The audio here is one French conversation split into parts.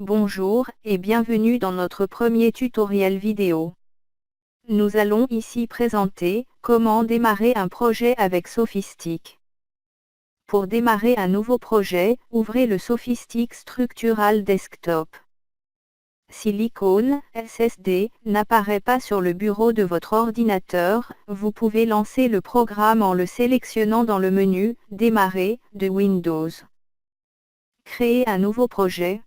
Bonjour et bienvenue dans notre premier tutoriel vidéo. Nous allons ici présenter comment démarrer un projet avec Sophistic. Pour démarrer un nouveau projet, ouvrez le Sophistic Structural Desktop. Si l'icône SSD n'apparaît pas sur le bureau de votre ordinateur, vous pouvez lancer le programme en le sélectionnant dans le menu « Démarrer » de Windows. Créer un nouveau projet.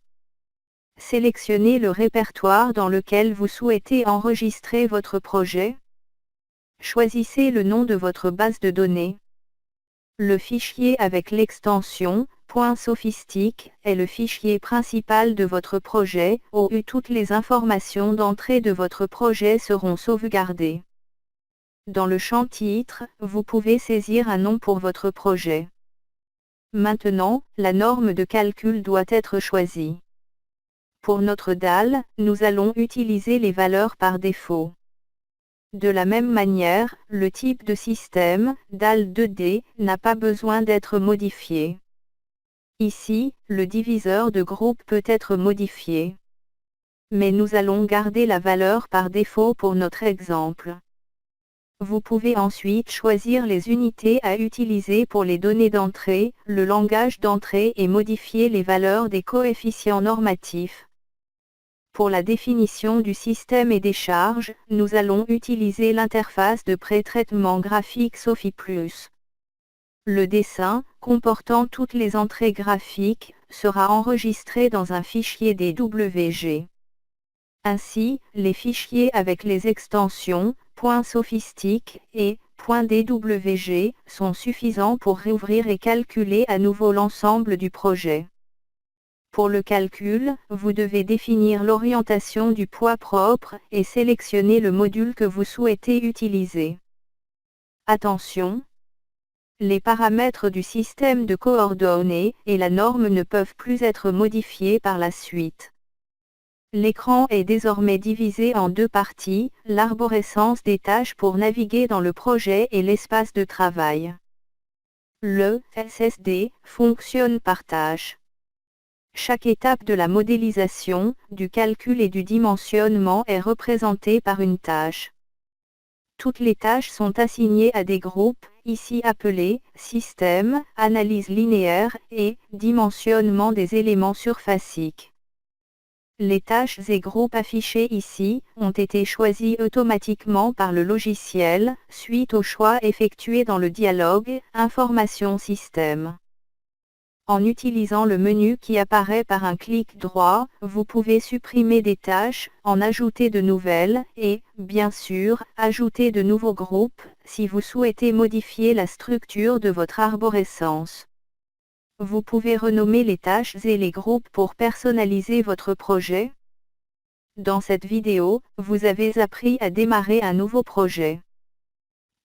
Sélectionnez le répertoire dans lequel vous souhaitez enregistrer votre projet. Choisissez le nom de votre base de données. Le fichier avec l'extension .sophistic est le fichier principal de votre projet, où toutes les informations d'entrée de votre projet seront sauvegardées. Dans le champ titre, vous pouvez saisir un nom pour votre projet. Maintenant, la norme de calcul doit être choisie. Pour notre DAL, nous allons utiliser les valeurs par défaut. De la même manière, le type de système, DAL 2D, n'a pas besoin d'être modifié. Ici, le diviseur de groupe peut être modifié. Mais nous allons garder la valeur par défaut pour notre exemple. Vous pouvez ensuite choisir les unités à utiliser pour les données d'entrée, le langage d'entrée et modifier les valeurs des coefficients normatifs. Pour la définition du système et des charges, nous allons utiliser l'interface de pré-traitement graphique Sophie+. Le dessin, comportant toutes les entrées graphiques, sera enregistré dans un fichier DWG. Ainsi, les fichiers avec les extensions .sophistic et .dwg sont suffisants pour réouvrir et calculer à nouveau l'ensemble du projet. Pour le calcul, vous devez définir l'orientation du poids propre et sélectionner le module que vous souhaitez utiliser. Attention! Les paramètres du système de coordonnées et la norme ne peuvent plus être modifiés par la suite. L'écran est désormais divisé en deux parties, l'arborescence des tâches pour naviguer dans le projet et l'espace de travail. Le SSD fonctionne par tâche. Chaque étape de la modélisation, du calcul et du dimensionnement est représentée par une tâche. Toutes les tâches sont assignées à des groupes, ici appelés « Système »,« Analyse linéaire » et « Dimensionnement des éléments surfaciques ». Les tâches et groupes affichés ici ont été choisis automatiquement par le logiciel, suite au choix effectué dans le dialogue « Information système ». En utilisant le menu qui apparaît par un clic droit, vous pouvez supprimer des tâches, en ajouter de nouvelles, et, bien sûr, ajouter de nouveaux groupes, si vous souhaitez modifier la structure de votre arborescence. Vous pouvez renommer les tâches et les groupes pour personnaliser votre projet. Dans cette vidéo, vous avez appris à démarrer un nouveau projet.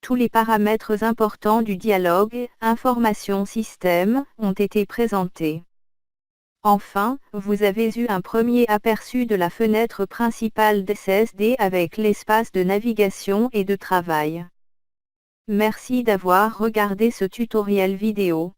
Tous les paramètres importants du dialogue « Information système » ont été présentés. Enfin, vous avez eu un premier aperçu de la fenêtre principale d'SSD avec l'espace de navigation et de travail. Merci d'avoir regardé ce tutoriel vidéo.